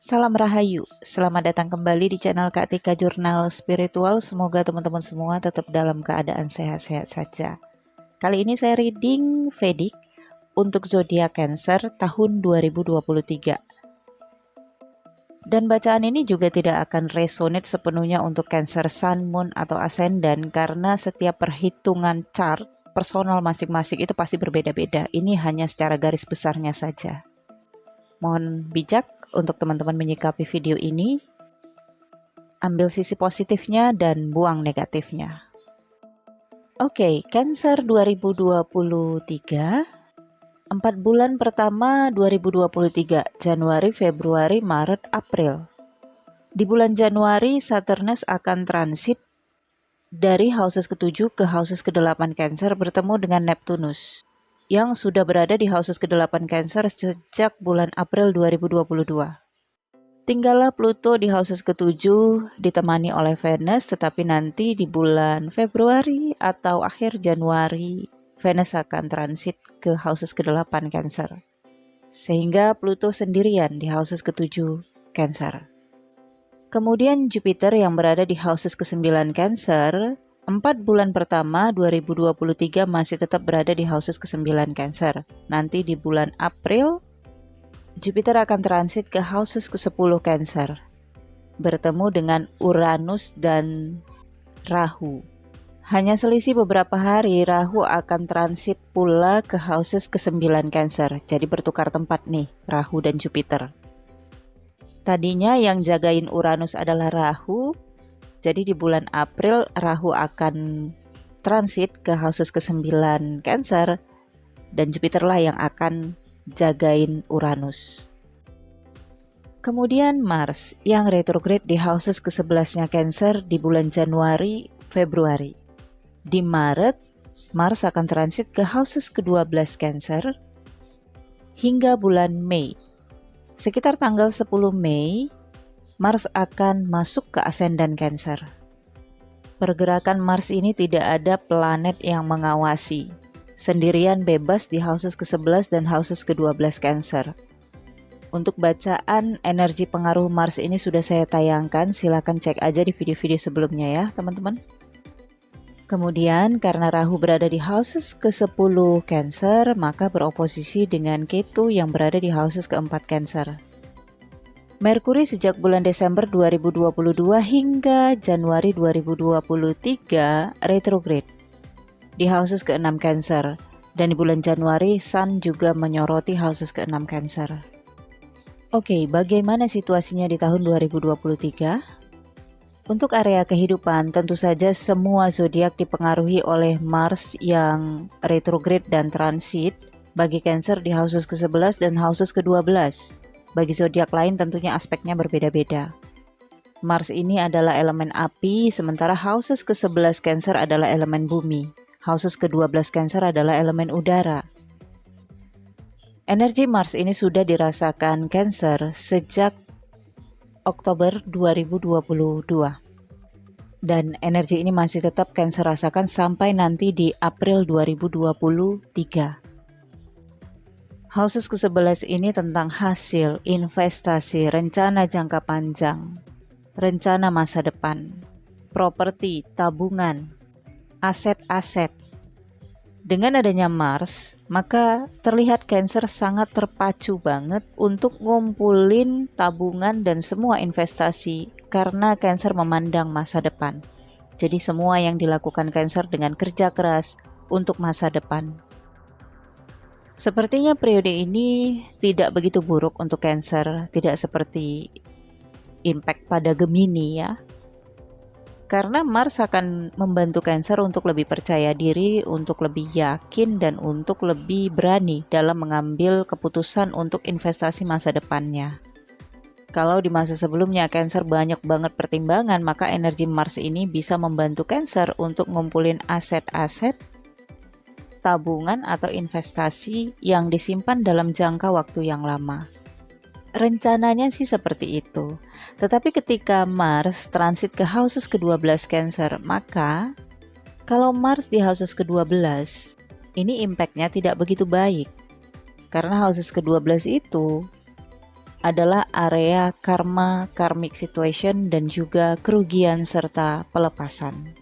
Salam Rahayu, selamat datang kembali di channel Kak Tika Jurnal Spiritual. Semoga teman-teman semua tetap dalam keadaan sehat-sehat saja. Kali ini saya reading Vedic untuk zodiak Cancer tahun 2023. Dan bacaan ini juga tidak akan resonate sepenuhnya untuk Cancer Sun, Moon, atau Ascendant karena setiap perhitungan chart personal masing-masing itu pasti berbeda-beda. Ini hanya secara garis besarnya saja. Mohon bijak untuk teman-teman menyikapi video ini, ambil sisi positifnya dan buang negatifnya. Oke, Cancer 2023, 4 bulan pertama 2023, Januari, Februari, Maret, April. Di bulan Januari, Saturnus akan transit dari houses ke-7 ke houses ke-8 Cancer bertemu dengan Neptunus yang sudah berada di houses ke-8 Cancer sejak bulan April 2022. Tinggallah Pluto di houses ke-7 ditemani oleh Venus, tetapi nanti di bulan Februari atau akhir Januari, Venus akan transit ke houses ke-8 Cancer. Sehingga Pluto sendirian di houses ke-7 Cancer. Kemudian Jupiter yang berada di houses ke-9 Cancer, 4 bulan pertama 2023 masih tetap berada di houses ke-9 Cancer. Nanti di bulan April, Jupiter akan transit ke houses ke-10 Cancer, bertemu dengan Uranus dan Rahu. Hanya selisih beberapa hari, Rahu akan transit pula ke houses ke-9 Cancer. Jadi bertukar tempat nih, Rahu dan Jupiter. Tadinya yang jagain Uranus adalah Rahu. Jadi di bulan April Rahu akan transit ke houses ke-9 Cancer dan Jupiter lah yang akan jagain Uranus. Kemudian Mars yang retrograde di houses ke-11-nya Cancer di bulan Januari, Februari. Di Maret, Mars akan transit ke houses ke-12 Cancer hingga bulan Mei. Sekitar tanggal 10 Mei, Mars akan masuk ke ascendant Cancer. Pergerakan Mars ini tidak ada planet yang mengawasi. Sendirian bebas di houses ke-11 dan houses ke-12 Cancer. Untuk bacaan energi pengaruh Mars ini sudah saya tayangkan, silakan cek aja di video-video sebelumnya ya teman-teman. Kemudian karena Rahu berada di houses ke-10 Cancer, maka beroposisi dengan Ketu yang berada di houses ke-4 Cancer. Merkuri sejak bulan Desember 2022 hingga Januari 2023 retrograde di houses ke-6 Cancer, dan di bulan Januari Sun juga menyoroti houses ke-6 Cancer. Oke, bagaimana situasinya di tahun 2023? Untuk area kehidupan, tentu saja semua zodiak dipengaruhi oleh Mars yang retrograde dan transit. Bagi Cancer di houses ke-11 dan houses ke-12. Bagi zodiak lain tentunya aspeknya berbeda-beda. Mars ini adalah elemen api, sementara houses ke-11 Cancer adalah elemen bumi. Houses ke-12 Cancer adalah elemen udara. Energi Mars ini sudah dirasakan Cancer sejak Oktober 2022. Dan energi ini masih tetap Cancer rasakan sampai nanti di April 2023. Houses ke-11 ini tentang hasil, investasi, rencana jangka panjang, rencana masa depan, properti, tabungan, aset-aset. Dengan adanya Mars, maka terlihat Cancer sangat terpacu banget untuk ngumpulin tabungan dan semua investasi karena Cancer memandang masa depan. Jadi semua yang dilakukan Cancer dengan kerja keras untuk masa depan. Sepertinya periode ini tidak begitu buruk untuk Cancer, tidak seperti impact pada Gemini ya. Karena Mars akan membantu Cancer untuk lebih percaya diri, untuk lebih yakin, dan untuk lebih berani dalam mengambil keputusan untuk investasi masa depannya. Kalau di masa sebelumnya Cancer banyak banget pertimbangan, maka energi Mars ini bisa membantu Cancer untuk ngumpulin aset-aset, tabungan atau investasi yang disimpan dalam jangka waktu yang lama. Rencananya sih seperti itu. Tetapi ketika Mars transit ke houses ke-12 Cancer, maka kalau Mars di houses ke-12, ini impact-nya tidak begitu baik. Karena houses ke-12 itu adalah area karma, karmic situation, dan juga kerugian serta pelepasan.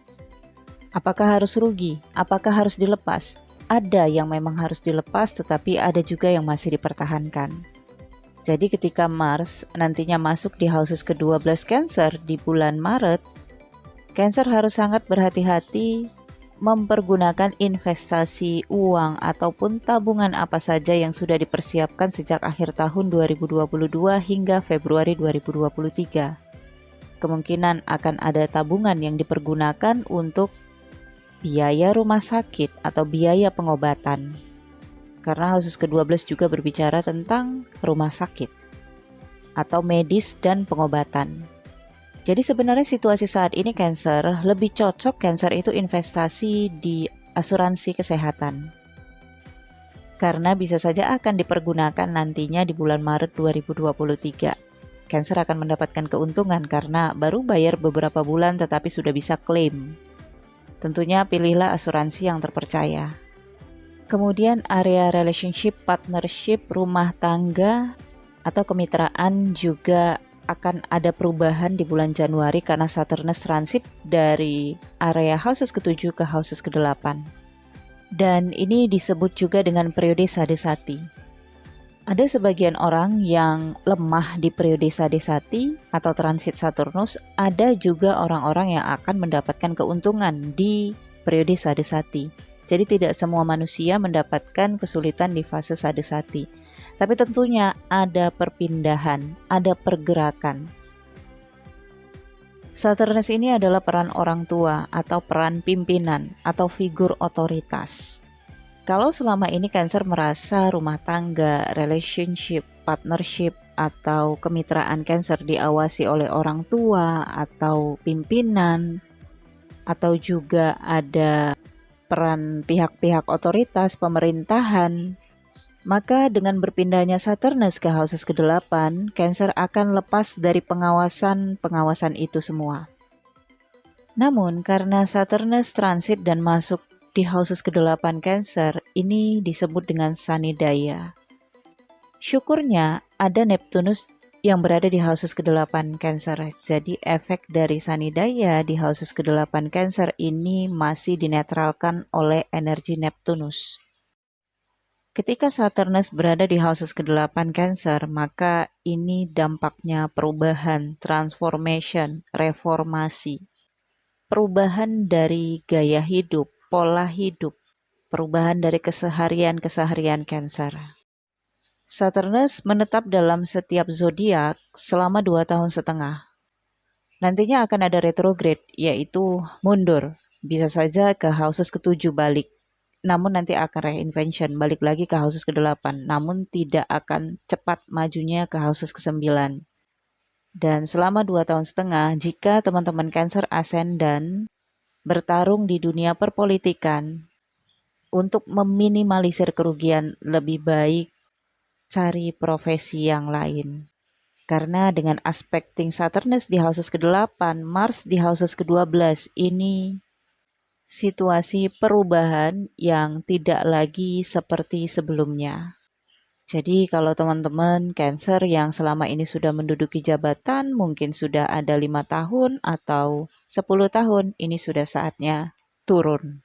Apakah harus rugi? Apakah harus dilepas? Ada yang memang harus dilepas, tetapi ada juga yang masih dipertahankan. Jadi ketika Mars nantinya masuk di houses ke-12 Cancer di bulan Maret, Cancer harus sangat berhati-hati mempergunakan investasi uang ataupun tabungan apa saja yang sudah dipersiapkan sejak akhir tahun 2022 hingga Februari 2023. Kemungkinan akan ada tabungan yang dipergunakan untuk biaya rumah sakit atau biaya pengobatan. Karena houses ke-12 juga berbicara tentang rumah sakit atau medis dan pengobatan. Jadi sebenarnya situasi saat ini Cancer lebih cocok Cancer itu investasi di asuransi kesehatan. Karena bisa saja akan dipergunakan nantinya di bulan Maret 2023. Cancer akan mendapatkan keuntungan karena baru bayar beberapa bulan tetapi sudah bisa klaim. Tentunya pilihlah asuransi yang terpercaya. Kemudian area relationship, partnership, rumah tangga, atau kemitraan juga akan ada perubahan di bulan Januari karena Saturnus transit dari area houses ke-7 ke houses ke-8. Dan ini disebut juga dengan periode Sadesati. Ada sebagian orang yang lemah di periode Sadesati atau transit Saturnus, ada juga orang-orang yang akan mendapatkan keuntungan di periode Sadesati. Jadi tidak semua manusia mendapatkan kesulitan di fase Sadesati. Tapi tentunya ada perpindahan, ada pergerakan. Saturnus ini adalah peran orang tua atau peran pimpinan atau figur otoritas. Kalau selama ini Cancer merasa rumah tangga, relationship, partnership, atau kemitraan Cancer diawasi oleh orang tua atau pimpinan, atau juga ada peran pihak-pihak otoritas pemerintahan, maka dengan berpindahnya Saturnus ke houses ke-8, Cancer akan lepas dari pengawasan itu semua. Namun karena Saturnus transit dan masuk di houses ke-8 Cancer, ini disebut dengan Sanidaya. Syukurnya ada Neptunus yang berada di houses ke-8 Cancer. Jadi efek dari Sanidaya di houses ke-8 Cancer ini masih dinetralkan oleh energi Neptunus. Ketika Saturnus berada di houses ke-8 Cancer, maka ini dampaknya perubahan, transformation, reformasi. Perubahan dari gaya hidup, pola hidup, perubahan dari keseharian Cancer. Saturnus menetap dalam setiap zodiak selama 2 tahun setengah. Nantinya akan ada retrograde, yaitu mundur. Bisa saja ke houses ke-7 balik. Namun nanti akan reinvention, balik lagi ke houses ke-8, namun tidak akan cepat majunya ke houses ke-9. Dan selama 2 tahun setengah, jika teman-teman Cancer ascendant bertarung di dunia perpolitikan, untuk meminimalisir kerugian lebih baik cari profesi yang lain. Karena dengan aspecting Saturnus di houses ke-8, Mars di houses ke-12, ini situasi perubahan yang tidak lagi seperti sebelumnya. Jadi kalau teman-teman Cancer yang selama ini sudah menduduki jabatan, mungkin sudah ada 5 tahun atau 10 tahun, ini sudah saatnya turun.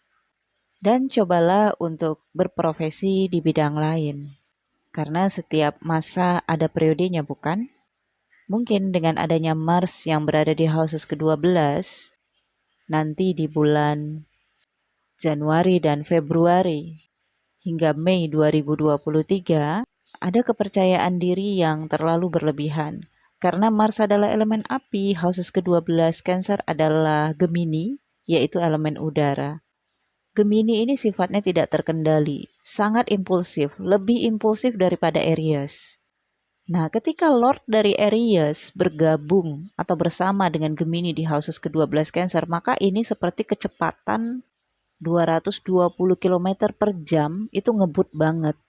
Dan cobalah untuk berprofesi di bidang lain. Karena setiap masa ada periodenya, bukan? Mungkin dengan adanya Mars yang berada di houses ke-12, nanti di bulan Januari dan Februari hingga Mei 2023, ada kepercayaan diri yang terlalu berlebihan. Karena Mars adalah elemen api, houses ke-12 Cancer adalah Gemini, yaitu elemen udara. Gemini ini sifatnya tidak terkendali, sangat impulsif, lebih impulsif daripada Aries. Nah, ketika Lord dari Aries bergabung atau bersama dengan Gemini di houses ke-12 Cancer, maka ini seperti kecepatan 220 km per jam, itu ngebut banget.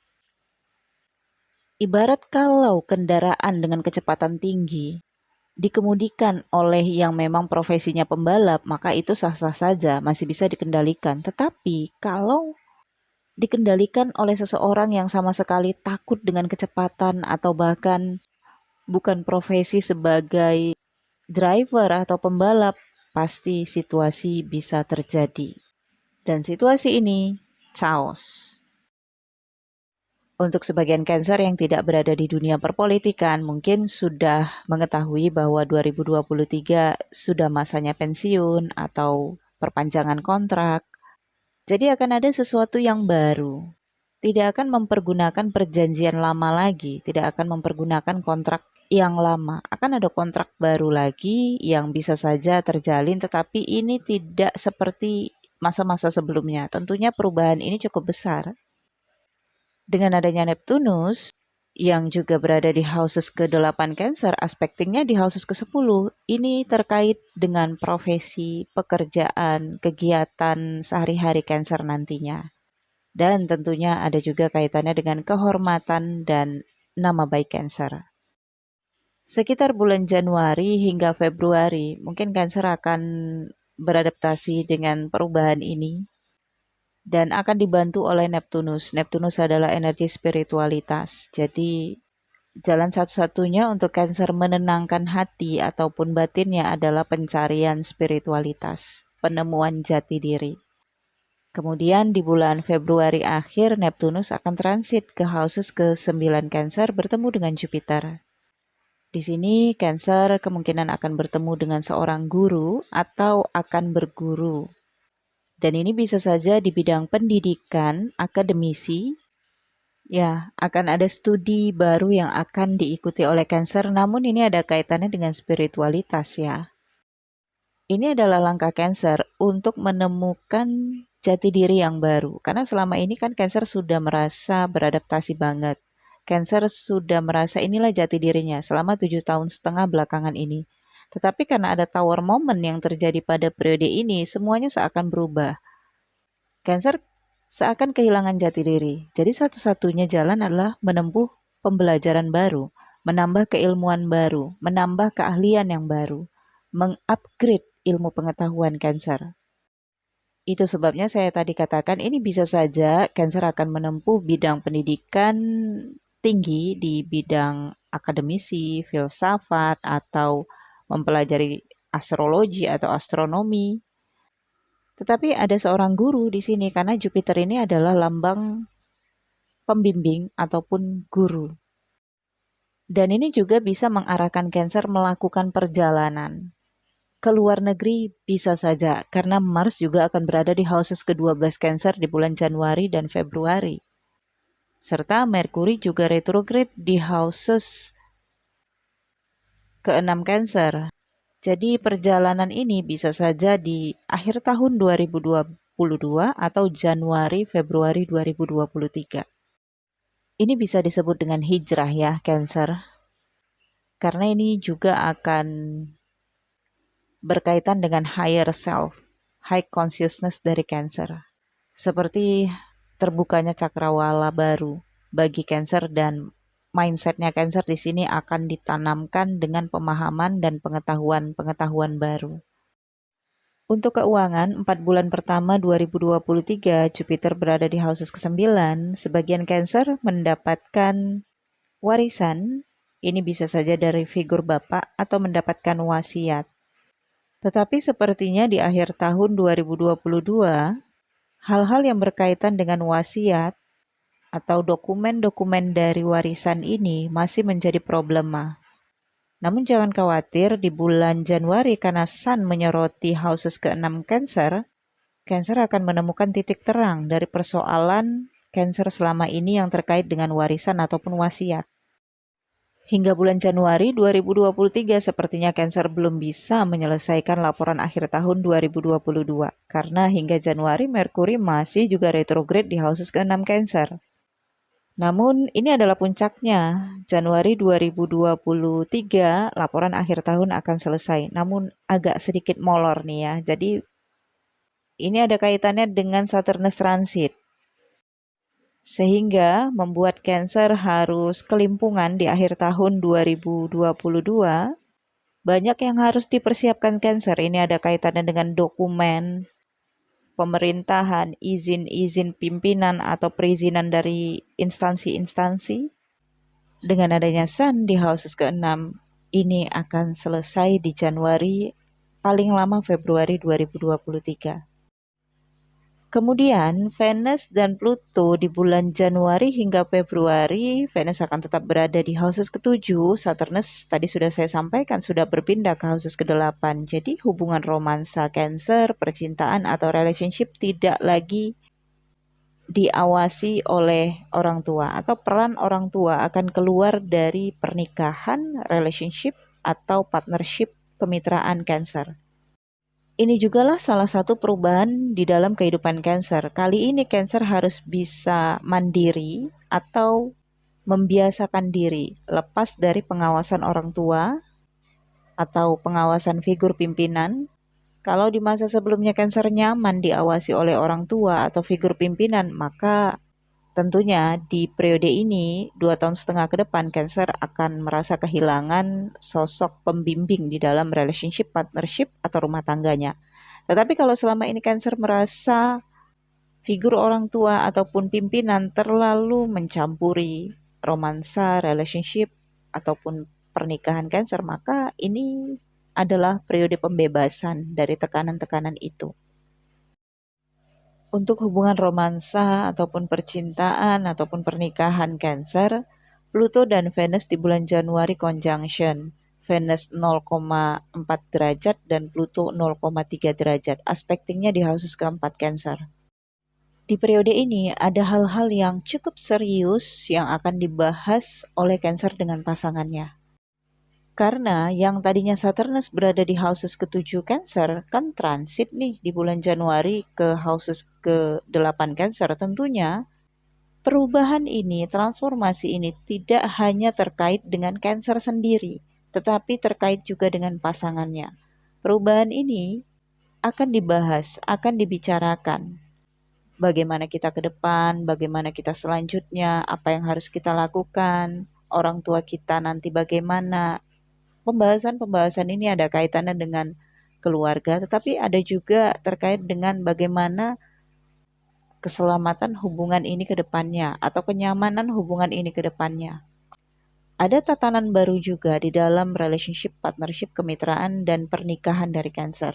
Ibarat kalau kendaraan dengan kecepatan tinggi dikemudikan oleh yang memang profesinya pembalap, maka itu sah-sah saja, masih bisa dikendalikan. Tetapi kalau dikendalikan oleh seseorang yang sama sekali takut dengan kecepatan atau bahkan bukan profesi sebagai driver atau pembalap, pasti situasi bisa terjadi. Dan situasi ini chaos. Untuk sebagian Cancer yang tidak berada di dunia perpolitikan, mungkin sudah mengetahui bahwa 2023 sudah masanya pensiun atau perpanjangan kontrak. Jadi akan ada sesuatu yang baru. Tidak akan mempergunakan perjanjian lama lagi, tidak akan mempergunakan kontrak yang lama. Akan ada kontrak baru lagi yang bisa saja terjalin, tetapi ini tidak seperti masa-masa sebelumnya. Tentunya perubahan ini cukup besar. Dengan adanya Neptunus, yang juga berada di houses ke-8 Cancer, aspektingnya di houses ke-10. Ini terkait dengan profesi, pekerjaan, kegiatan sehari-hari Cancer nantinya. Dan tentunya ada juga kaitannya dengan kehormatan dan nama baik Cancer. Sekitar bulan Januari hingga Februari, mungkin Cancer akan beradaptasi dengan perubahan ini dan akan dibantu oleh Neptunus. Neptunus adalah energi spiritualitas. Jadi jalan satu-satunya untuk Cancer menenangkan hati ataupun batinnya adalah pencarian spiritualitas, penemuan jati diri. Kemudian di bulan Februari akhir Neptunus akan transit ke houses ke-9 Cancer bertemu dengan Jupiter. Di sini Cancer kemungkinan akan bertemu dengan seorang guru atau akan berguru. Dan ini bisa saja di bidang pendidikan, akademisi. Ya, akan ada studi baru yang akan diikuti oleh Cancer, namun ini ada kaitannya dengan spiritualitas ya. Ini adalah langkah Cancer untuk menemukan jati diri yang baru. Karena selama ini kan Cancer sudah merasa beradaptasi banget. Cancer sudah merasa inilah jati dirinya selama 7,5 tahun belakangan ini. Tetapi karena ada tower moment yang terjadi pada periode ini, semuanya seakan berubah. Cancer seakan kehilangan jati diri. Jadi satu-satunya jalan adalah menempuh pembelajaran baru, menambah keilmuan baru, menambah keahlian yang baru, mengupgrade ilmu pengetahuan Cancer. Itu sebabnya saya tadi katakan ini bisa saja Cancer akan menempuh bidang pendidikan tinggi di bidang akademisi, filsafat, atau mempelajari astrologi atau astronomi. Tetapi ada seorang guru di sini karena Jupiter ini adalah lambang pembimbing ataupun guru. Dan ini juga bisa mengarahkan Cancer melakukan perjalanan. Ke luar negeri bisa saja karena Mars juga akan berada di houses ke-12 Cancer di bulan Januari dan Februari. Serta Merkuri juga retrograde di houses ke-6 Cancer. Jadi perjalanan ini bisa saja di akhir tahun 2022 atau Januari-Februari 2023. Ini bisa disebut dengan hijrah ya Cancer. Karena ini juga akan berkaitan dengan higher self, high consciousness dari Cancer. Seperti terbukanya cakrawala baru bagi Cancer dan mindsetnya Cancer di sini akan ditanamkan dengan pemahaman dan pengetahuan-pengetahuan baru. Untuk keuangan, 4 bulan pertama 2023, Jupiter berada di houses ke-9, sebagian Cancer mendapatkan warisan, ini bisa saja dari figur bapak atau mendapatkan wasiat. Tetapi sepertinya di akhir tahun 2022, hal-hal yang berkaitan dengan wasiat atau dokumen-dokumen dari warisan ini masih menjadi problema. Namun jangan khawatir, di bulan Januari karena Sun menyoroti houses ke-6 Cancer, Cancer akan menemukan titik terang dari persoalan Cancer selama ini yang terkait dengan warisan ataupun wasiat. Hingga bulan Januari 2023 sepertinya Cancer belum bisa menyelesaikan laporan akhir tahun 2022 karena hingga Januari Merkuri masih juga retrograde di houses ke-6 Cancer. Namun ini adalah puncaknya. Januari 2023 laporan akhir tahun akan selesai. Namun agak sedikit molor nih ya. Jadi ini ada kaitannya dengan Saturnus transit. Sehingga membuat Cancer harus kelimpungan di akhir tahun 2022. Banyak yang harus dipersiapkan Cancer. Ini ada kaitannya dengan dokumen, pemerintahan, izin-izin pimpinan atau perizinan dari instansi-instansi. Dengan adanya Sun di houses ke-6, ini akan selesai di Januari, paling lama Februari 2023. Kemudian Venus dan Pluto di bulan Januari hingga Februari, Venus akan tetap berada di houses ke-7, Saturnus tadi sudah saya sampaikan sudah berpindah ke houses ke-8. Jadi hubungan romansa Cancer, percintaan atau relationship tidak lagi diawasi oleh orang tua atau peran orang tua akan keluar dari pernikahan, relationship atau partnership kemitraan Cancer. Ini jugalah salah satu perubahan di dalam kehidupan Cancer. Kali ini Cancer harus bisa mandiri atau membiasakan diri lepas dari pengawasan orang tua atau pengawasan figur pimpinan. Kalau di masa sebelumnya Cancer nyaman diawasi oleh orang tua atau figur pimpinan, maka tentunya di periode ini 2,5 tahun ke depan Cancer akan merasa kehilangan sosok pembimbing di dalam relationship, partnership atau rumah tangganya. Tetapi kalau selama ini Cancer merasa figur orang tua ataupun pimpinan terlalu mencampuri romansa, relationship ataupun pernikahan Cancer, maka ini adalah periode pembebasan dari tekanan-tekanan itu. Untuk hubungan romansa ataupun percintaan ataupun pernikahan Cancer, Pluto dan Venus di bulan Januari conjunction. Venus 0,4 derajat dan Pluto 0,3 derajat. Aspektingnya di houses keempat Cancer. Di periode ini ada hal-hal yang cukup serius yang akan dibahas oleh Cancer dengan pasangannya. Karena yang tadinya Saturnus berada di houses ke-7 Cancer, kan transit nih di bulan Januari ke houses ke-8 Cancer. Tentunya perubahan ini, transformasi ini tidak hanya terkait dengan Cancer sendiri, tetapi terkait juga dengan pasangannya. Perubahan ini akan dibahas, akan dibicarakan. Bagaimana kita ke depan, bagaimana kita selanjutnya, apa yang harus kita lakukan, orang tua kita nanti bagaimana. Pembahasan-pembahasan ini ada kaitannya dengan keluarga, tetapi ada juga terkait dengan bagaimana keselamatan hubungan ini ke depannya atau kenyamanan hubungan ini ke depannya. Ada tatanan baru juga di dalam relationship, partnership, kemitraan, dan pernikahan dari Cancer.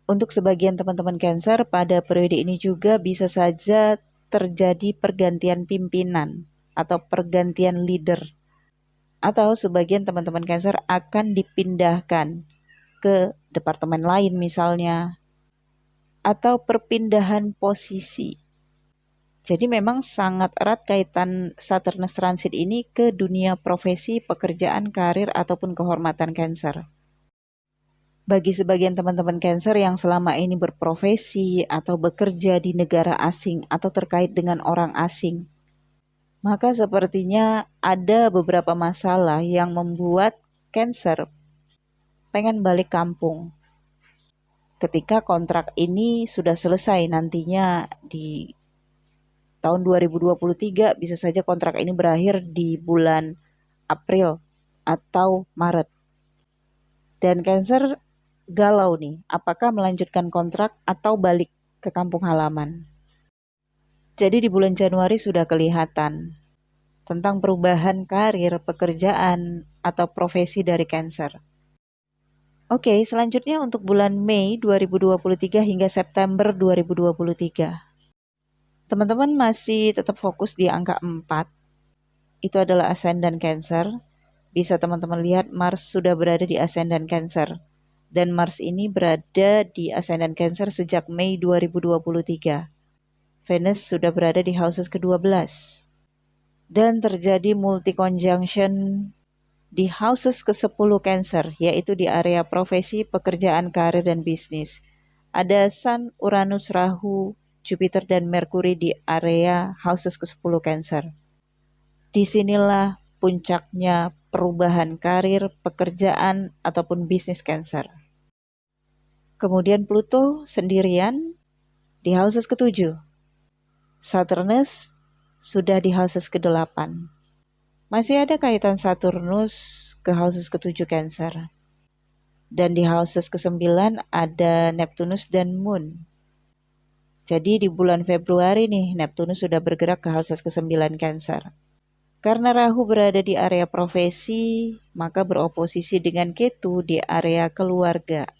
Untuk sebagian teman-teman Cancer, pada periode ini juga bisa saja terjadi pergantian pimpinan atau pergantian leader. Atau sebagian teman-teman Cancer akan dipindahkan ke departemen lain misalnya, atau perpindahan posisi. Jadi memang sangat erat kaitan Saturnus transit ini ke dunia profesi, pekerjaan, karir, ataupun kehormatan Cancer. Bagi sebagian teman-teman Cancer yang selama ini berprofesi atau bekerja di negara asing atau terkait dengan orang asing, maka sepertinya ada beberapa masalah yang membuat Cancer pengen balik kampung. Ketika kontrak ini sudah selesai nantinya di tahun 2023, bisa saja kontrak ini berakhir di bulan April atau Maret. Dan Cancer galau nih, apakah melanjutkan kontrak atau balik ke kampung halaman. Jadi di bulan Januari sudah kelihatan tentang perubahan karir, pekerjaan, atau profesi dari Cancer. Oke, selanjutnya untuk bulan Mei 2023 hingga September 2023. Teman-teman masih tetap fokus di angka 4. Itu adalah ascendant Cancer. Bisa teman-teman lihat Mars sudah berada di ascendant Cancer. Dan Mars ini berada di ascendant Cancer sejak Mei 2023. Venus sudah berada di houses ke-12. Dan terjadi multi conjunction di houses ke-10 Cancer, yaitu di area profesi, pekerjaan, karir, dan bisnis. Ada Sun, Uranus, Rahu, Jupiter, dan Merkuri di area houses ke-10 Cancer. Disinilah puncaknya perubahan karir, pekerjaan, ataupun bisnis Cancer. Kemudian Pluto sendirian di houses ke-7. Saturnus sudah di houses ke-8. Masih ada kaitan Saturnus ke houses ke-7 Cancer. Dan di houses ke-9 ada Neptunus dan Moon. Jadi di bulan Februari nih Neptunus sudah bergerak ke houses ke-9 Cancer. Karena Rahu berada di area profesi, maka beroposisi dengan Ketu di area keluarga.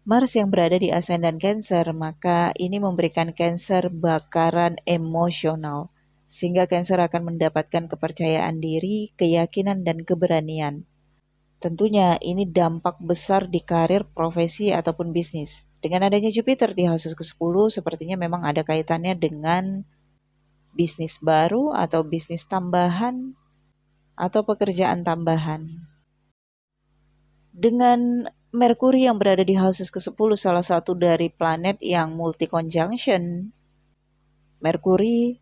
Mars yang berada di ascendant Cancer, maka ini memberikan Cancer bakaran emosional, sehingga Cancer akan mendapatkan kepercayaan diri, keyakinan, dan keberanian. Tentunya ini dampak besar di karir, profesi, ataupun bisnis. Dengan adanya Jupiter di houses ke-10, sepertinya memang ada kaitannya dengan bisnis baru atau bisnis tambahan atau pekerjaan tambahan. Dengan Merkuri yang berada di houses ke-10, salah satu dari planet yang multi conjunction, Merkuri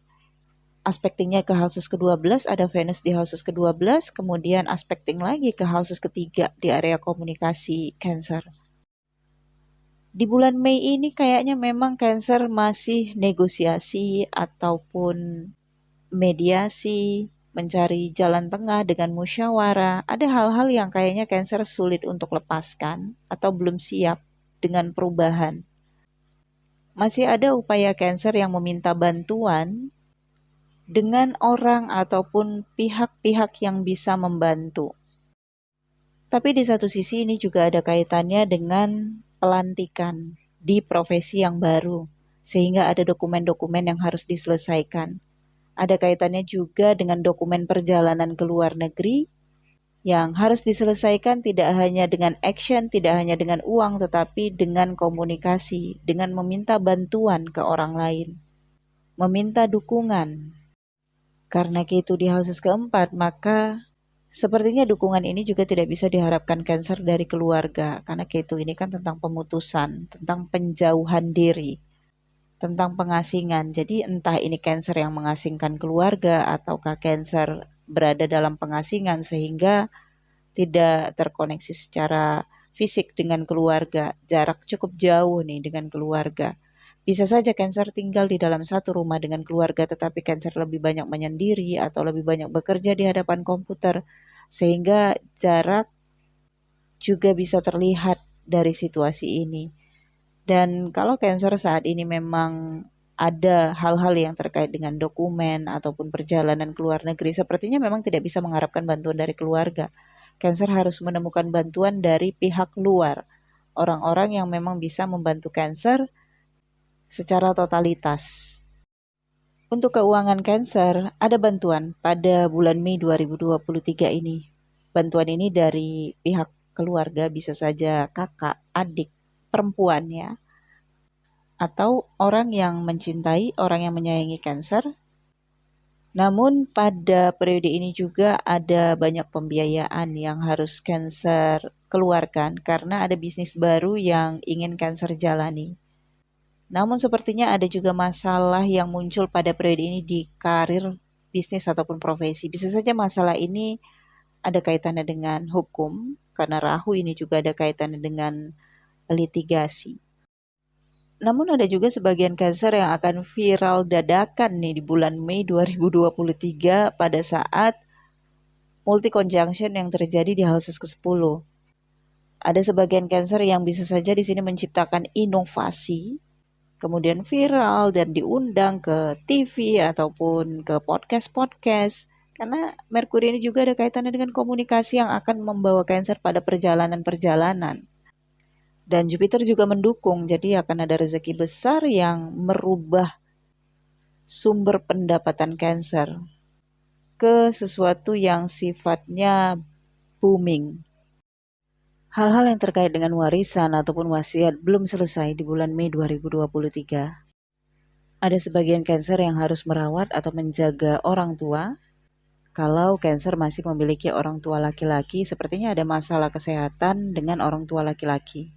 aspektingnya ke houses ke-12, ada Venus di houses ke-12, kemudian aspekting lagi ke houses ketiga di area komunikasi Cancer. Di bulan Mei ini kayaknya memang Cancer masih negosiasi ataupun mediasi, mencari jalan tengah dengan musyawarah. Ada hal-hal yang kayaknya Cancer sulit untuk lepaskan atau belum siap dengan perubahan. Masih ada upaya Cancer yang meminta bantuan dengan orang ataupun pihak-pihak yang bisa membantu. Tapi di satu sisi ini juga ada kaitannya dengan pelantikan di profesi yang baru, sehingga ada dokumen-dokumen yang harus diselesaikan. Ada kaitannya juga dengan dokumen perjalanan ke luar negeri yang harus diselesaikan tidak hanya dengan action, tidak hanya dengan uang, tetapi dengan komunikasi, dengan meminta bantuan ke orang lain, meminta dukungan. Karena itu di houses keempat, maka sepertinya dukungan ini juga tidak bisa diharapkan Cancer dari keluarga, karena Ketu ini kan tentang pemutusan, tentang penjauhan diri, tentang pengasingan. Jadi entah ini Cancer yang mengasingkan keluarga ataukah Cancer berada dalam pengasingan sehingga tidak terkoneksi secara fisik dengan keluarga, jarak cukup jauh nih dengan keluarga. Bisa saja Cancer tinggal di dalam satu rumah dengan keluarga tetapi Cancer lebih banyak menyendiri atau lebih banyak bekerja di hadapan komputer sehingga jarak juga bisa terlihat dari situasi ini. Dan kalau Cancer saat ini memang ada hal-hal yang terkait dengan dokumen ataupun perjalanan ke luar negeri, sepertinya memang tidak bisa mengharapkan bantuan dari keluarga. Cancer harus menemukan bantuan dari pihak luar, orang-orang yang memang bisa membantu Cancer secara totalitas. Untuk keuangan Cancer, ada bantuan pada bulan Mei 2023 ini. Bantuan ini dari pihak keluarga, bisa saja kakak, adik, perempuan ya, atau orang yang mencintai, orang yang menyayangi Cancer. Namun pada periode ini juga ada banyak pembiayaan yang harus Cancer keluarkan karena ada bisnis baru yang ingin Cancer jalani. Namun sepertinya ada juga masalah yang muncul pada periode ini di karir, bisnis ataupun profesi. Bisa saja masalah ini ada kaitannya dengan hukum, karena Rahu ini juga ada kaitannya dengan litigasi. Namun ada juga sebagian Cancer yang akan viral dadakan nih di bulan Mei 2023 pada saat multi conjunction yang terjadi di houses ke-10. Ada sebagian Cancer yang bisa saja di sini menciptakan inovasi, kemudian viral dan diundang ke TV ataupun ke podcast-podcast. Karena Merkuri ini juga ada kaitannya dengan komunikasi yang akan membawa Cancer pada perjalanan-perjalanan. Dan Jupiter juga mendukung, jadi akan ada rezeki besar yang merubah sumber pendapatan Cancer ke sesuatu yang sifatnya booming. Hal-hal yang terkait dengan warisan ataupun wasiat belum selesai di bulan Mei 2023. Ada sebagian Cancer yang harus merawat atau menjaga orang tua. Kalau Cancer masih memiliki orang tua laki-laki, sepertinya ada masalah kesehatan dengan orang tua laki-laki.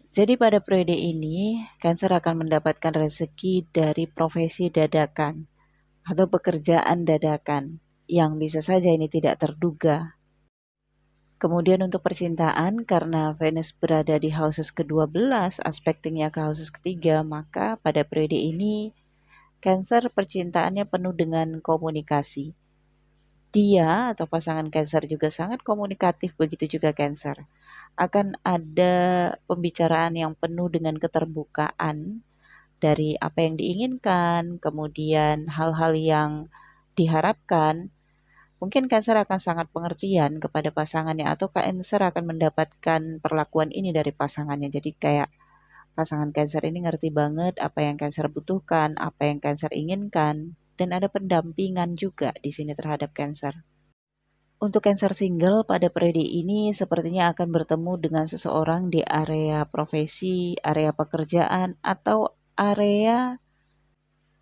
Jadi pada periode ini, Cancer akan mendapatkan rezeki dari profesi dadakan atau pekerjaan dadakan yang bisa saja ini tidak terduga. Kemudian untuk percintaan, karena Venus berada di houses ke-12, aspektingnya ke houses ketiga, maka pada periode ini Cancer percintaannya penuh dengan komunikasi. Dia atau pasangan Cancer juga sangat komunikatif, begitu juga Cancer. Akan ada pembicaraan yang penuh dengan keterbukaan dari apa yang diinginkan, kemudian hal-hal yang diharapkan mungkin Cancer akan sangat pengertian kepada pasangannya atau Cancer akan mendapatkan perlakuan ini dari pasangannya. Jadi kayak pasangan Cancer ini ngerti banget apa yang Cancer butuhkan, apa yang Cancer inginkan, dan ada pendampingan juga di sini terhadap Cancer. Untuk Cancer single pada periode ini sepertinya akan bertemu dengan seseorang di area profesi, area pekerjaan, atau area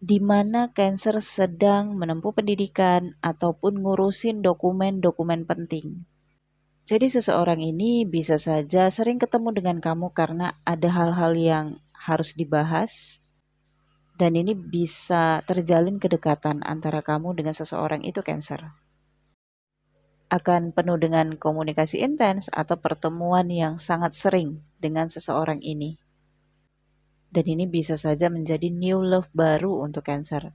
di mana Cancer sedang menempuh pendidikan ataupun ngurusin dokumen-dokumen penting. Jadi seseorang ini bisa saja sering ketemu dengan kamu karena ada hal-hal yang harus dibahas dan ini bisa terjalin kedekatan antara kamu dengan seseorang itu Cancer. Akan penuh dengan komunikasi intens atau pertemuan yang sangat sering dengan seseorang ini. Dan ini bisa saja menjadi new love baru untuk Cancer.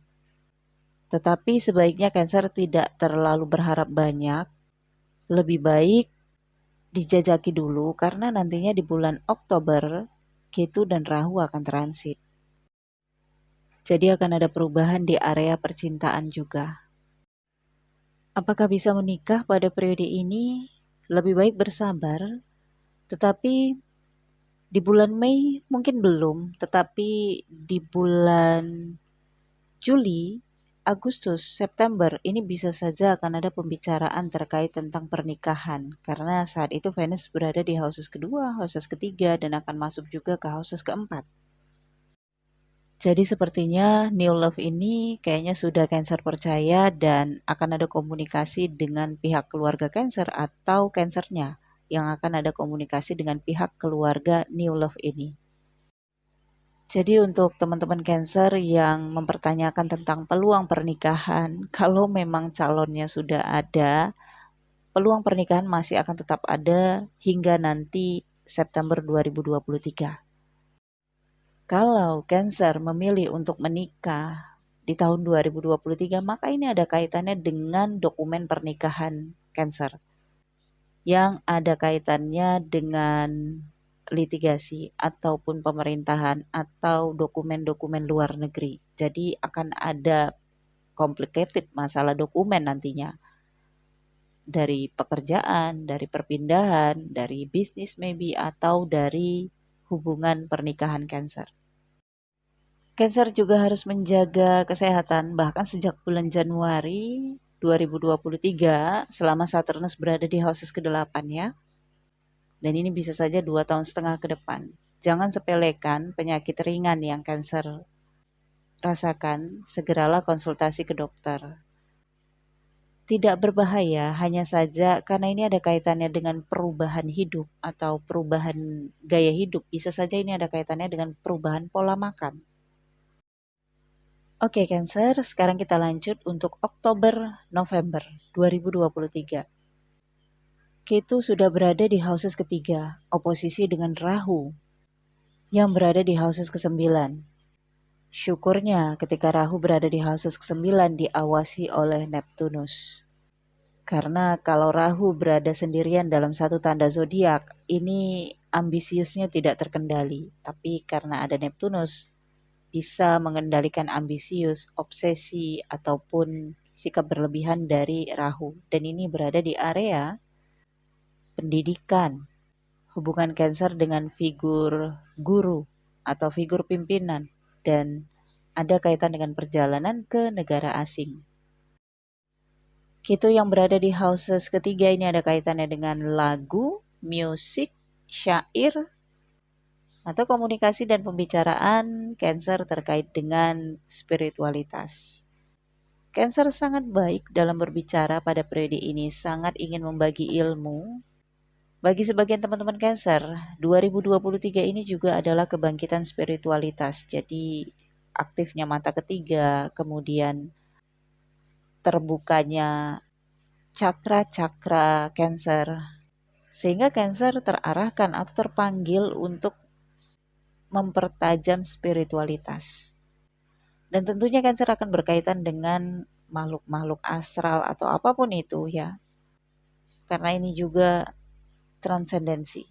Tetapi sebaiknya Cancer tidak terlalu berharap banyak, lebih baik dijajaki dulu karena nantinya di bulan Oktober, Ketu dan Rahu akan transit. Jadi akan ada perubahan di area percintaan juga. Apakah bisa menikah pada periode ini? Lebih baik bersabar, tetapi di bulan Mei mungkin belum, tetapi di bulan Juli, Agustus, September ini bisa saja akan ada pembicaraan terkait tentang pernikahan karena saat itu Venus berada di houses kedua, houses ketiga dan akan masuk juga ke houses keempat. Jadi sepertinya new love ini kayaknya sudah Cancer percaya dan akan ada komunikasi dengan pihak keluarga Cancer atau Cancernya yang akan ada komunikasi dengan pihak keluarga new love ini. Jadi untuk teman-teman Cancer yang mempertanyakan tentang peluang pernikahan, kalau memang calonnya sudah ada, peluang pernikahan masih akan tetap ada hingga nanti September 2023. Kalau Cancer memilih untuk menikah di tahun 2023, maka ini ada kaitannya dengan dokumen pernikahan Cancer yang ada kaitannya dengan litigasi ataupun pemerintahan atau dokumen-dokumen luar negeri. Jadi akan ada complicated masalah dokumen nantinya dari pekerjaan, dari perpindahan, dari bisnis maybe atau dari hubungan pernikahan Cancer. Cancer juga harus menjaga kesehatan bahkan sejak bulan Januari 2023 selama Saturnus berada di houses ke-8 ya. Dan ini bisa saja 2,5 tahun ke depan. Jangan sepelekan penyakit ringan yang Cancer rasakan, segeralah konsultasi ke dokter. Tidak berbahaya, hanya saja karena ini ada kaitannya dengan perubahan hidup atau perubahan gaya hidup. Bisa saja ini ada kaitannya dengan perubahan pola makan. Oke Cancer, sekarang kita lanjut untuk Oktober-November 2023. Ketu sudah berada di houses ketiga, oposisi dengan Rahu yang berada di houses ke-9. Syukurnya ketika Rahu berada di houses ke-9 diawasi oleh Neptunus. Karena kalau Rahu berada sendirian dalam satu tanda zodiak, ini ambisiusnya tidak terkendali. Tapi karena ada Neptunus, bisa mengendalikan ambisius, obsesi, ataupun sikap berlebihan dari Rahu. Dan ini berada di area pendidikan, hubungan Cancer dengan figur guru atau figur pimpinan, dan ada kaitan dengan perjalanan ke negara asing. Ketu yang berada di houses ketiga ini ada kaitannya dengan lagu, musik, syair, atau komunikasi dan pembicaraan Cancer terkait dengan spiritualitas. Cancer sangat baik dalam berbicara pada periode ini, sangat ingin membagi ilmu. Bagi sebagian teman-teman Cancer, 2023 ini juga adalah kebangkitan spiritualitas. Jadi aktifnya mata ketiga, kemudian terbukanya cakra-cakra Cancer. Sehingga Cancer terarahkan atau terpanggil untuk mempertajam spiritualitas. Dan tentunya Cancer akan berkaitan dengan makhluk-makhluk astral atau apapun itu ya. Karena ini juga transendensi.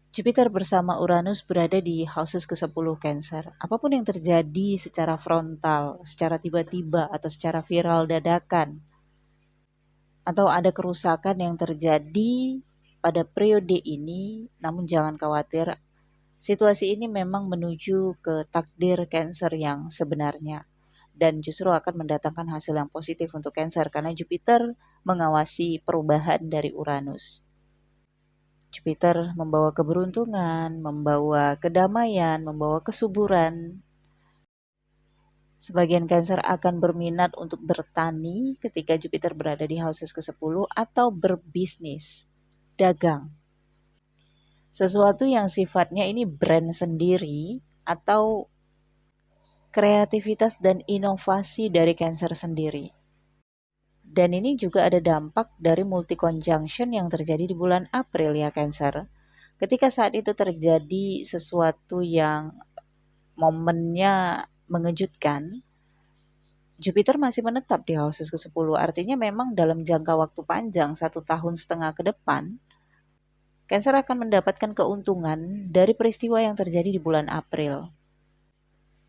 Jupiter bersama Uranus berada di houses ke-10 Cancer. Apapun yang terjadi secara frontal, secara tiba-tiba atau secara viral dadakan, atau ada kerusakan yang terjadi pada periode ini, namun jangan khawatir, situasi ini memang menuju ke takdir Cancer yang sebenarnya dan justru akan mendatangkan hasil yang positif untuk Cancer karena Jupiter mengawasi perubahan dari Uranus. Jupiter membawa keberuntungan, membawa kedamaian, membawa kesuburan. Sebagian Cancer akan berminat untuk bertani ketika Jupiter berada di houses ke-10 atau berbisnis, dagang. Sesuatu yang sifatnya ini brand sendiri atau kreativitas dan inovasi dari Cancer sendiri. Dan ini juga ada dampak dari multi conjunction yang terjadi di bulan April ya Cancer. Ketika saat itu terjadi sesuatu yang momennya mengejutkan, Jupiter masih menetap di houses ke-10. Artinya memang dalam jangka waktu panjang, 1,5 tahun ke depan, Cancer akan mendapatkan keuntungan dari peristiwa yang terjadi di bulan April.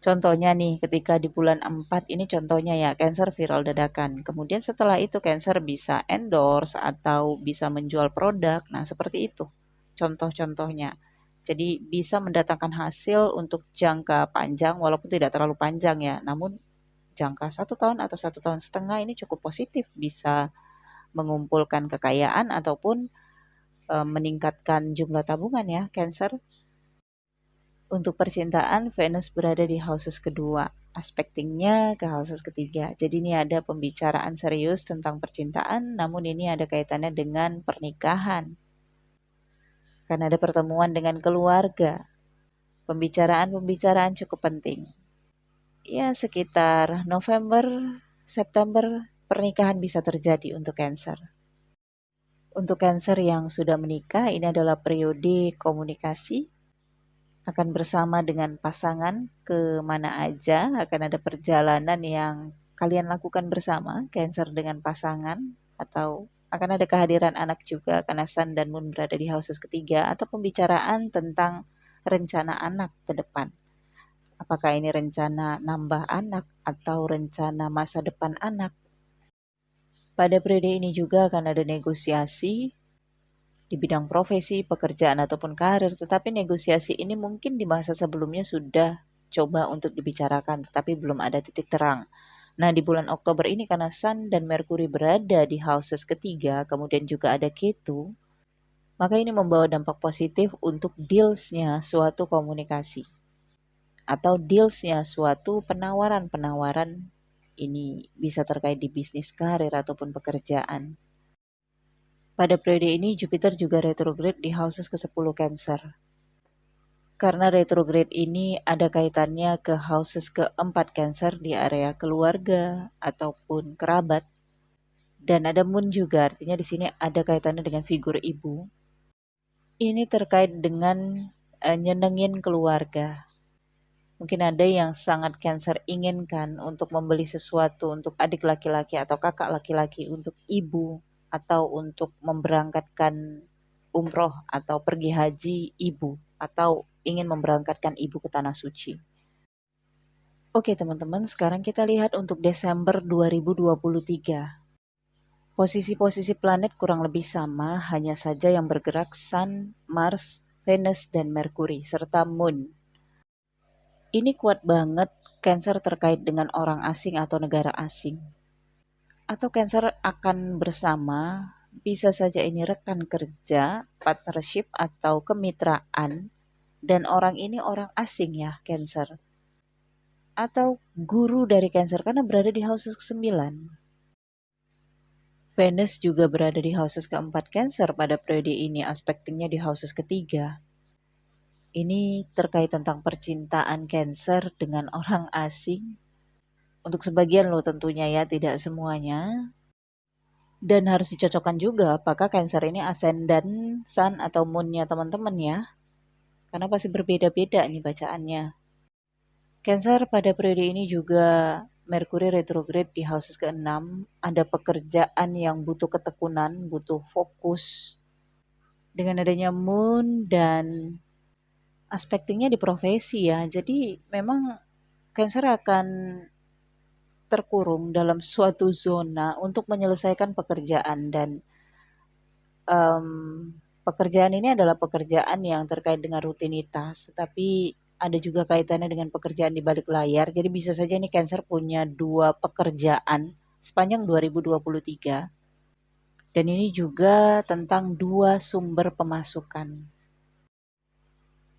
Contohnya nih, ketika di bulan 4 ini contohnya ya, Cancer viral dadakan. Kemudian setelah itu Cancer bisa endorse atau bisa menjual produk. Nah, seperti itu contoh-contohnya. Jadi bisa mendatangkan hasil untuk jangka panjang walaupun tidak terlalu panjang ya. Namun jangka 1 tahun atau 1,5 tahun ini cukup positif. Bisa mengumpulkan kekayaan ataupun meningkatkan jumlah tabungan ya Cancer. Untuk percintaan, Venus berada di houses kedua, aspektingnya ke houses ketiga. Jadi ini ada pembicaraan serius tentang percintaan, namun ini ada kaitannya dengan pernikahan. Karena ada pertemuan dengan keluarga. Pembicaraan-pembicaraan cukup penting. Ya, sekitar November, September, pernikahan bisa terjadi untuk Cancer. Untuk Cancer yang sudah menikah, ini adalah periode komunikasi, akan bersama dengan pasangan ke mana aja, akan ada perjalanan yang kalian lakukan bersama, Cancer dengan pasangan, atau akan ada kehadiran anak juga karena Sun dan Moon berada di houses ketiga, atau pembicaraan tentang rencana anak ke depan. Apakah ini rencana nambah anak atau rencana masa depan anak? Pada periode ini juga akan ada negosiasi di bidang profesi, pekerjaan ataupun karir, tetapi negosiasi ini mungkin di masa sebelumnya sudah coba untuk dibicarakan, tetapi belum ada titik terang. Nah, di bulan Oktober ini karena Sun dan Merkuri berada di houses ketiga, kemudian juga ada Ketu, maka ini membawa dampak positif untuk deals-nya suatu komunikasi atau deals-nya suatu penawaran-penawaran, ini bisa terkait di bisnis, karir ataupun pekerjaan. Pada periode ini Jupiter juga retrograde di houses ke-10 Cancer. Karena retrograde ini ada kaitannya ke houses ke-4 Cancer di area keluarga ataupun kerabat. Dan ada Moon juga, artinya di sini ada kaitannya dengan figur ibu. Ini terkait dengan nyenengin keluarga. Mungkin ada yang sangat Cancer inginkan untuk membeli sesuatu untuk adik laki-laki atau kakak laki-laki, untuk ibu, atau untuk memberangkatkan umroh atau pergi haji ibu, atau ingin memberangkatkan ibu ke Tanah Suci. Oke teman-teman, sekarang kita lihat untuk Desember 2023. Posisi-posisi planet kurang lebih sama, hanya saja yang bergerak Sun, Mars, Venus, dan Merkuri, serta Moon. Ini kuat banget Cancer terkait dengan orang asing atau negara asing. Atau Cancer akan bersama, bisa saja ini rekan kerja, partnership atau kemitraan, dan orang ini orang asing ya Cancer. Atau guru dari Cancer karena berada di houses ke-9. Venus juga berada di houses ke-4 Cancer pada periode ini, aspektingnya di houses ketiga. Ini terkait tentang percintaan Cancer dengan orang asing. Untuk sebagian loh tentunya ya, tidak semuanya. Dan harus dicocokkan juga apakah Cancer ini ascendant, Sun, atau Moon-nya teman-teman ya. Karena pasti berbeda-beda nih bacaannya. Cancer pada periode ini juga Merkuri retrograde di houses ke-6. Ada pekerjaan yang butuh ketekunan, butuh fokus. dengan adanya moon dan aspektingnya di profesi ya. Jadi memang Cancer akan terkurung dalam suatu zona untuk menyelesaikan pekerjaan dan em, pekerjaan ini adalah pekerjaan yang terkait dengan rutinitas, tetapi ada juga kaitannya dengan pekerjaan di balik layar. Jadi bisa saja nih Cancer punya dua pekerjaan sepanjang 2023 dan ini juga tentang dua sumber pemasukan.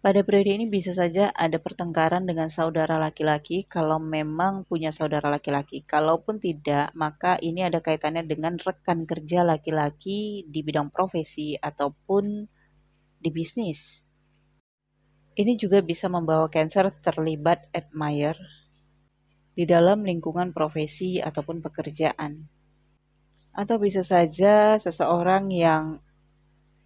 Pada periode ini bisa saja ada pertengkaran dengan saudara laki-laki kalau memang punya saudara laki-laki. Kalaupun tidak, maka ini ada kaitannya dengan rekan kerja laki-laki di bidang profesi ataupun di bisnis. Ini juga bisa membawa Cancer terlibat admire di dalam lingkungan profesi ataupun pekerjaan. Atau bisa saja seseorang yang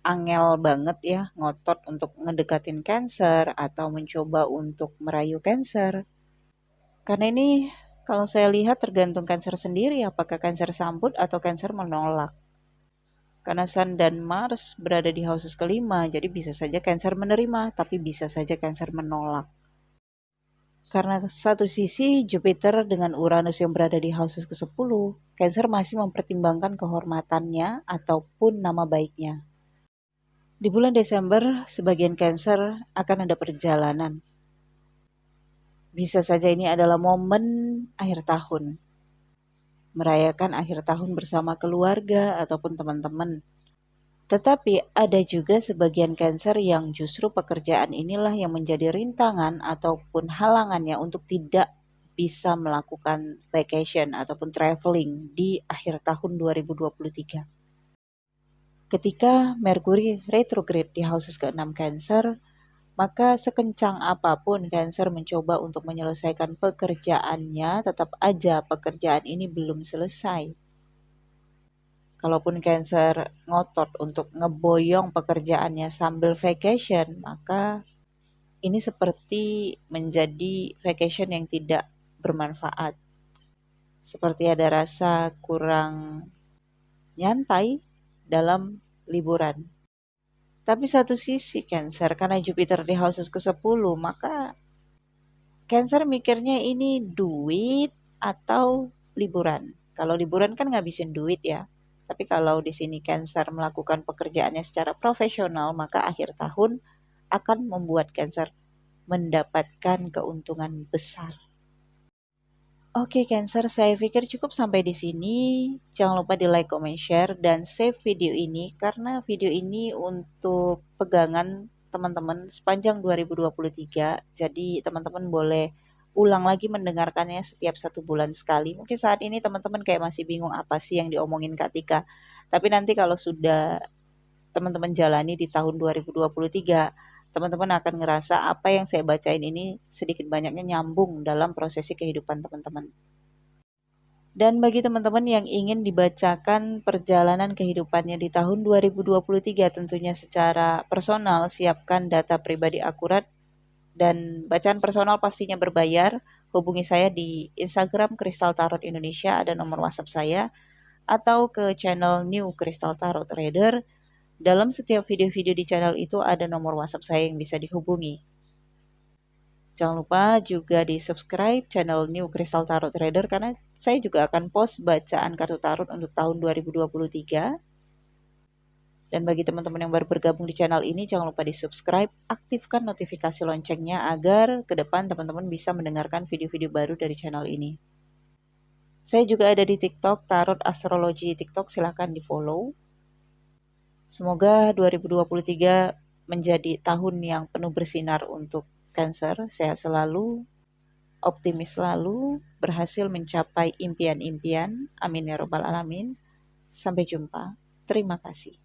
angel banget ya, ngotot untuk ngedekatin Cancer atau mencoba untuk merayu Cancer. Karena ini kalau saya lihat tergantung Cancer sendiri apakah Cancer sambut atau Cancer menolak. Karena Sun dan Mars berada di houses kelima, jadi bisa saja Cancer menerima, tapi bisa saja Cancer menolak. Karena satu sisi Jupiter dengan Uranus yang berada di houses ke-10, Cancer masih mempertimbangkan kehormatannya ataupun nama baiknya. Di bulan Desember, sebagian Cancer akan ada perjalanan. Bisa saja ini adalah momen akhir tahun, merayakan akhir tahun bersama keluarga ataupun teman-teman. Tetapi ada juga sebagian Cancer yang justru pekerjaan inilah yang menjadi rintangan ataupun halangannya untuk tidak bisa melakukan vacation ataupun traveling di akhir tahun 2023. Ketika Merkuri retrograde di houses ke-6 Cancer, maka sekencang apapun Cancer mencoba untuk menyelesaikan pekerjaannya, tetap aja pekerjaan ini belum selesai. Kalaupun Cancer ngotot untuk ngeboyong pekerjaannya sambil vacation, maka ini seperti menjadi vacation yang tidak bermanfaat. Seperti ada rasa kurang nyantai dalam liburan. Tapi satu sisi Cancer, karena Jupiter di houses ke-10, maka Cancer mikirnya ini duit atau liburan. Kalau liburan kan ngabisin duit ya. Tapi kalau di sini Cancer melakukan pekerjaannya secara profesional, maka akhir tahun akan membuat Cancer mendapatkan keuntungan besar. Oke Cancer, saya pikir cukup sampai di sini. Jangan lupa di like, comment, share, dan save video ini karena video ini untuk pegangan teman-teman sepanjang 2023. Jadi teman-teman boleh ulang lagi mendengarkannya setiap 1 bulan sekali. Mungkin saat ini teman-teman kayak masih bingung apa sih yang diomongin Kak Tika. Tapi nanti kalau sudah teman-teman jalani di tahun 2023, teman-teman akan ngerasa apa yang saya bacain ini sedikit banyaknya nyambung dalam prosesi kehidupan teman-teman. Dan bagi teman-teman yang ingin dibacakan perjalanan kehidupannya di tahun 2023 tentunya secara personal, siapkan data pribadi akurat dan bacaan personal pastinya berbayar. Hubungi saya di Instagram Kristal Tarot Indonesia, ada nomor WhatsApp saya, atau ke channel New Kristal Tarot Trader. Dalam setiap video-video di channel itu ada nomor WhatsApp saya yang bisa dihubungi. Jangan lupa juga di subscribe channel New Crystal Tarot Trader karena saya juga akan post bacaan kartu tarot untuk tahun 2023. Dan bagi teman-teman yang baru bergabung di channel ini, jangan lupa di subscribe, aktifkan notifikasi loncengnya agar ke depan teman-teman bisa mendengarkan video-video baru dari channel ini. Saya juga ada di TikTok, Tarot Astrologi TikTok, silahkan di follow. Semoga 2023 menjadi tahun yang penuh bersinar untuk Cancer, sehat selalu, optimis selalu, berhasil mencapai impian-impian. Amin ya robbal alamin. Sampai jumpa. Terima kasih.